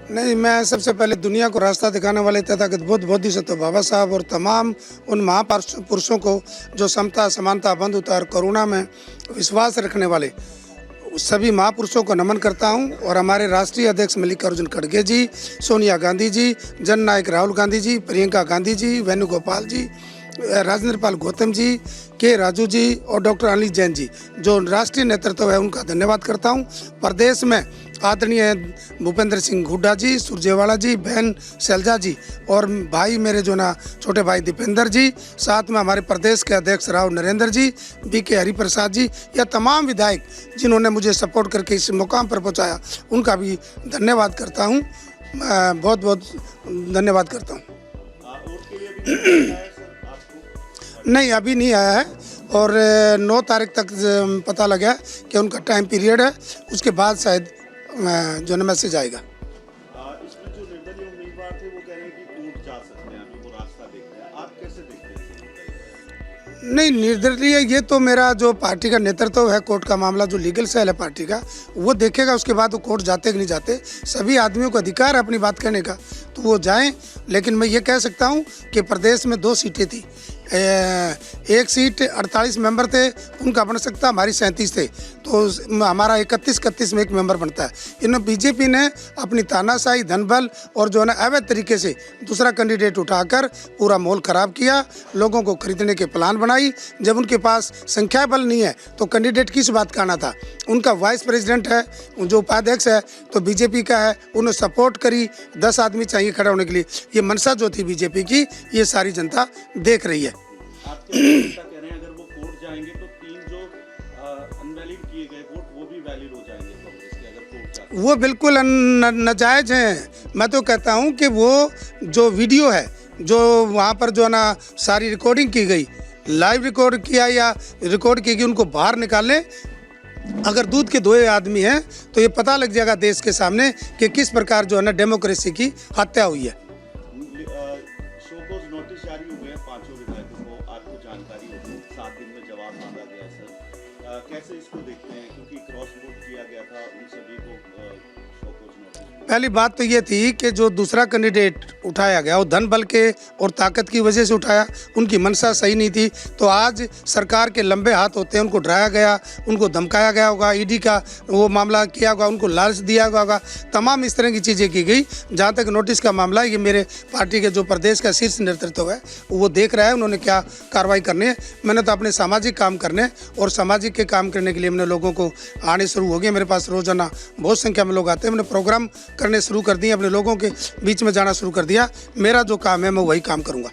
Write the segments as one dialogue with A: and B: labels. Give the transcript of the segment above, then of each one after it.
A: नहीं, मैं सबसे पहले दुनिया को रास्ता दिखाने वाले तथागत बुद्ध बोधिसत्व बाबा साहब और तमाम उन महापुरुषों को जो समता, समानता, बंधुता और करुणा में विश्वास रखने वाले सभी महापुरुषों को नमन करता हूं। और हमारे राष्ट्रीय अध्यक्ष मल्लिकार्जुन खड़गे जी, सोनिया गांधी जी, जननायक राहुल गांधी जी, प्रियंका गांधी जी, वेणुगोपाल जी, राजेंद्र पाल गौतम जी, के राजू जी और डॉक्टर अनिल जैन जी, जो राष्ट्रीय नेतृत्व है, उनका धन्यवाद करता हूं। प्रदेश में आदरणीय भूपेंद्र सिंह हुड्डा जी, सुरजेवाला जी, बहन शैलजा जी और भाई मेरे जो ना छोटे भाई दीपेंद्र जी, साथ में हमारे प्रदेश के अध्यक्ष राव नरेंद्र जी, बीके हरिप्रसाद जी, या तमाम विधायक जिन्होंने मुझे सपोर्ट करके इस मुकाम पर पहुंचाया, उनका भी धन्यवाद करता हूं। बहुत बहुत धन्यवाद करता हूं। नहीं, अभी नहीं आया है और 9 तारीख तक पता लगा कि उनका टाइम पीरियड है, उसके बाद शायद जो ना मैसेज आएगा।
B: इसमें जो निर्दलीय उम्मीदवार थे वो कह रहे हैं कि कोर्ट जा सकते हैं, अभी वो रास्ता देख रहे हैं, आप कैसे देखते हैं?
A: नहीं, निर्दलीय ये तो मेरा जो पार्टी का नेतृत्व है, कोर्ट का मामला जो लीगल सेल है पार्टी का, वो देखेगा, उसके बाद वो कोर्ट जाते कि नहीं जाते। सभी आदमियों को अधिकार है अपनी बात कहने का, तो वो जाएं। लेकिन मैं ये कह सकता हूँ कि प्रदेश में 2 सीटें थी, एक सीट 48 मेंबर थे, उनका बन सकता, हमारी 37 थे, तो हमारा 31 में एक मेंबर बनता है। इन्होंने बीजेपी ने अपनी तानाशाही, धनबल और जो है ना अवैध तरीके से दूसरा कैंडिडेट उठाकर पूरा माहौल ख़राब किया, लोगों को खरीदने के प्लान बनाई। जब उनके पास संख्या बल नहीं है तो कैंडिडेट किस बात का आना था। उनका वाइस प्रेसिडेंट है, जो उपाध्यक्ष है तो बीजेपी का है, उन्होंने सपोर्ट करी, 10 आदमी चाहिए खड़ा होने के लिए। ये मनसा जो थी बीजेपी की, ये सारी जनता देख रही है।
B: आपके नेता कह रहे हैं अगर वो कोर्ट जाएंगे तो 3 जो अनवैलिड किए गए वोट वो भी वैलिड हो जाएंगे कांग्रेस के, अगर कोर्ट जाते।
A: वो बिल्कुल नाजायज हैं। मैं तो कहता हूं कि वो जो वीडियो है, जो वहां पर जो है ना सारी रिकॉर्डिंग की गई, लाइव रिकॉर्ड किया या रिकॉर्ड की गई, उनको बाहर निकालें। अगर दूध के 2 आदमी हैं तो ये पता लग जाएगा देश के सामने कि किस प्रकार जो है ना डेमोक्रेसी की हत्या हुई है।
B: शोकोज नोटिस जारी हुए हैं 5 विधायकों को, आपको जानकारी होगी, 7 दिन में जवाब मांगा गया है सर, कैसे इसको देखते हैं? क्योंकि क्रॉस वोट किया गया था, उन सभी को शोकोज नोटिस।
A: पहली बात तो ये थी कि जो दूसरा कैंडिडेट उठाया गया वो धन बल के और ताकत की वजह से उठाया, उनकी मंशा सही नहीं थी। तो आज सरकार के लंबे हाथ होते हैं, उनको डराया गया, उनको धमकाया गया होगा, ईडी का वो मामला किया होगा, उनको लालच दिया होगा, तमाम इस तरह की चीज़ें की गई। जहाँ तक नोटिस का मामला है, ये मेरे पार्टी के जो प्रदेश का शीर्ष नेतृत्व है वो देख रहा है उन्होंने क्या कार्रवाई करनी है। मैंने तो अपने सामाजिक काम करने और सामाजिक के काम करने के लिए मैंने लोगों को आने शुरू हो गए। मेरे पास रोजाना बहुत संख्या में लोग आते हैं, मैंने प्रोग्राम करने शुरू कर दिए, अपने लोगों के बीच में जाना शुरू कर दिया। मेरा जो काम है मैं वही काम करूंगा।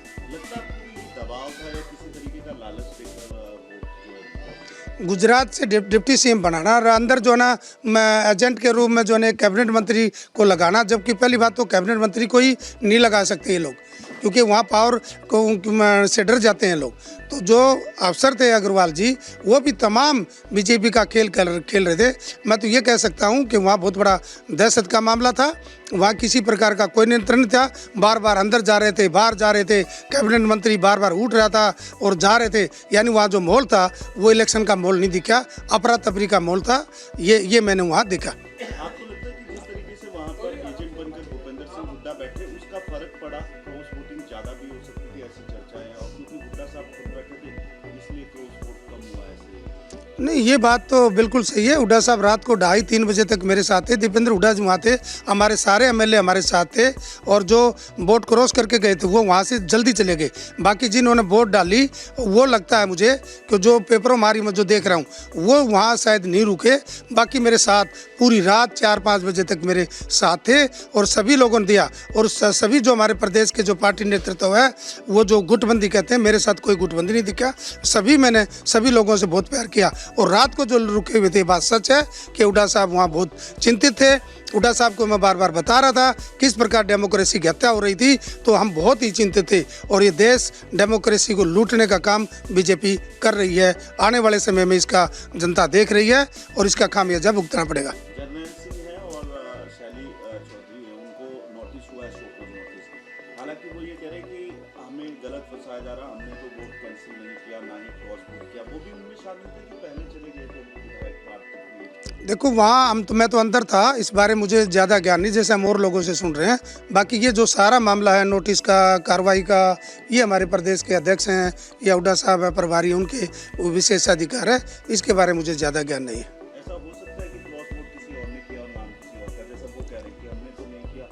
A: गुजरात से डिप्टी सीएम बनाना और अंदर जो है ना एजेंट के रूप में जो है कैबिनेट मंत्री को लगाना, जबकि पहली बात तो कैबिनेट मंत्री को ही नहीं लगा सकते ये लोग, क्योंकि वहाँ पावर को से डर जाते हैं लोग। तो जो अफसर थे अग्रवाल जी, वो भी तमाम बीजेपी का खेल खेल रहे थे। मैं तो ये कह सकता हूँ कि वहाँ बहुत बड़ा दहशत का मामला था, वहाँ किसी प्रकार का कोई नियंत्रण नहीं था। बार बार अंदर जा रहे थे, बाहर जा रहे थे, कैबिनेट मंत्री बार बार उठ रहा था और जा रहे थे, यानी वहाँ जो माहौल था वो इलेक्शन का माहौल नहीं दिखा, अफरा तफरी का माहौल था। ये मैंने वहाँ देखा।
B: आपको लगता है कि जिस तरीके से वहाँ पर एजेंट बनकर भूपेंद्र सिंह हुड्डा बैठे, उसका फर्क पड़ा? क्रॉस वोटिंग ज़्यादा भी हो सकती थी, ऐसी चर्चाएं हैं, और क्योंकि हुड्डा साहब खुद बैठे थे इसलिए क्रॉस वोट कम हुआ ऐसे।
A: नहीं, ये बात तो बिल्कुल सही है। हुड्डा साहब रात को 2:30-3 बजे तक मेरे साथ थे, दीपेंद्र हुड्डा जी वहाँ थे, हमारे सारे एमएलए हमारे साथ थे, और जो वोट क्रॉस करके गए थे वो वहाँ से जल्दी चले गए। बाकी जिन्होंने वोट डाली, वो लगता है मुझे कि जो पेपरों मारी मैं जो देख रहा हूँ वो वहाँ शायद नहीं रुके। बाकी मेरे साथ पूरी रात 4-5 बजे तक मेरे साथ थे और सभी लोगों ने दिया। और सभी जो हमारे प्रदेश के जो पार्टी नेतृत्व है, वो जो गुटबंदी कहते हैं, मेरे साथ कोई गुटबंदी नहीं दिखा। मैंने सभी लोगों से बहुत प्यार किया। और रात को जो रुके हुए थे, बात सच है कि हुड्डा साहब वहाँ बहुत चिंतित थे। हुड्डा साहब को मैं बार बार बता रहा था किस प्रकार डेमोक्रेसी की हत्या हो रही थी, तो हम बहुत ही चिंतित थे। और ये देश डेमोक्रेसी को लूटने का काम बीजेपी कर रही है। आने वाले समय में इसका जनता देख रही है और इसका खामियाजा भुगतना पड़ेगा।
B: जर्नैल सिंह है और शैली चौधरी है, उनको नोटिस हुआ है, शोकोज नोटिस। हालांकि वो ये कह रहे हैं कि हमें गलत फंसाया जा रहा, हमने तो वोट कैंसिल नहीं किया, ना ही क्रॉस वोट किया। वो भी उनमें शामिल थे कि पहले चले गए थे विधायक पार्टी।
A: देखो वहाँ मैं तो अंदर था, इस बारे मुझे ज़्यादा ज्ञान नहीं, जैसे हम और लोगों से सुन रहे हैं। बाकी ये जो सारा मामला है नोटिस का, कार्रवाई का, ये हमारे प्रदेश के अध्यक्ष हैं या हुड्डा साहब है प्रभारी, उनके वो विशेष अधिकार है, इसके बारे में मुझे ज़्यादा ज्ञान नहीं है।
B: ऐसा हो सकता है कि क्रॉस वोट किसी और ने किया और नाम किसी और का, जैसा वो कह रहे हैं कि हमने तो नहीं किया,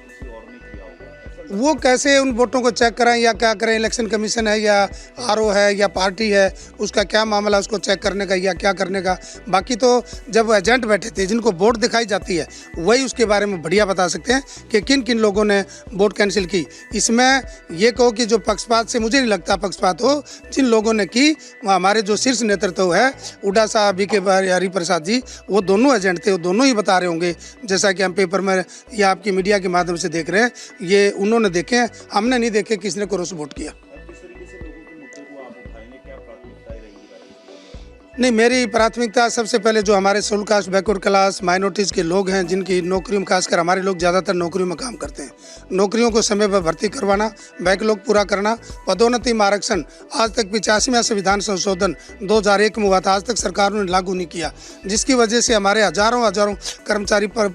B: किसी और ने किया होगा, ऐसा
A: वो कैसे उन वोटों को चेक कराएं या क्या करें, इलेक्शन कमीशन है या आरओ है या पार्टी है, उसका क्या मामला, उसको चेक करने का या क्या करने का। बाकी तो जब एजेंट बैठे थे जिनको वोट दिखाई जाती है, वही उसके बारे में बढ़िया बता सकते हैं कि किन किन लोगों ने वोट कैंसिल की। इसमें ये कहो कि जो पक्षपात से, मुझे नहीं लगता पक्षपात हो, जिन लोगों ने की हमारे जो शीर्ष नेतृत्व है, हुड्डा साहब बी के हरिप्रसाद जी, वो दोनों एजेंट थे, वो दोनों ही बता रहे होंगे, जैसा कि हम पेपर में या आपकी मीडिया के माध्यम से देख रहे हैं। ये उन्होंने देखे हैं, हमने नहीं देखे किसने क्रॉस वोट किया।
B: अब किस तरीके से लोगों के मुद्दों को आप उठाएंगे, क्या प्राथमिकताएं रहेंगी राजनीति में?
A: नहीं, मेरी प्राथमिकता सबसे पहले जो हमारे schedule caste, backward class, minorities के लोग हैं, जिनकी नौकरियों में, खासकर हमारे लोग ज़्यादातर नौकरियों में काम करते हैं, नौकरियों को समय पर भर्ती करवाना, बैकलॉग पूरा करना, पदोन्नति में आरक्षण। आज तक 85वां संविधान संशोधन 2001 में हुआ था, आज तक सरकारों ने लागू नहीं किया, जिसकी वजह से हमारे हजारों कर्मचारी पर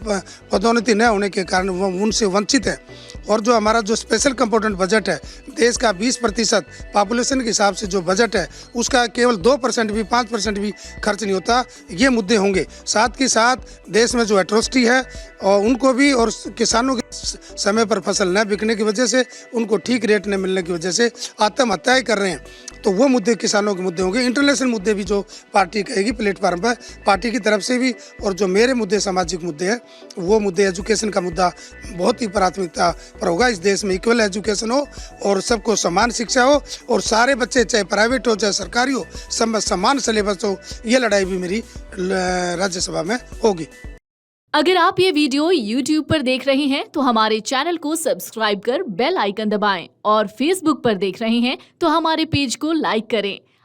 A: पदोन्नति न होने के कारण वो उनसे वंचित है। और जो हमारा जो स्पेशल कंपोनेंट बजट है, देश का 20% पॉपुलेशन के हिसाब से जो बजट है, उसका केवल 2% भी, 5% भी खर्च नहीं होता। ये मुद्दे होंगे। साथ के साथ देश में जो एट्रोसिटी है और उनको भी, और किसानों के समय पर फसल न बिकने की वजह से, उनको ठीक रेट न मिलने की वजह से आत्महत्याएं कर रहे हैं, तो वो मुद्दे किसानों के मुद्दे होंगे। इंटरनेशनल मुद्दे भी जो पार्टी कहेगी प्लेटफार्म पर, पार्टी की तरफ से भी, और जो मेरे मुद्दे सामाजिक मुद्दे हैं, वो मुद्दे, एजुकेशन का मुद्दा बहुत ही प्राथमिकता पर होगा। इस देश में इक्वल एजुकेशन हो और सबको समान शिक्षा हो, और सारे बच्चे चाहे प्राइवेट हो चाहे सरकारी हो, सब में समान सिलेबस हो। ये लड़ाई भी मेरी राज्यसभा में होगी।
C: अगर आप ये वीडियो YouTube पर देख रहे हैं तो हमारे चैनल को सब्सक्राइब कर बेल आइकन दबाएं, और Facebook पर देख रहे हैं तो हमारे पेज को लाइक करें।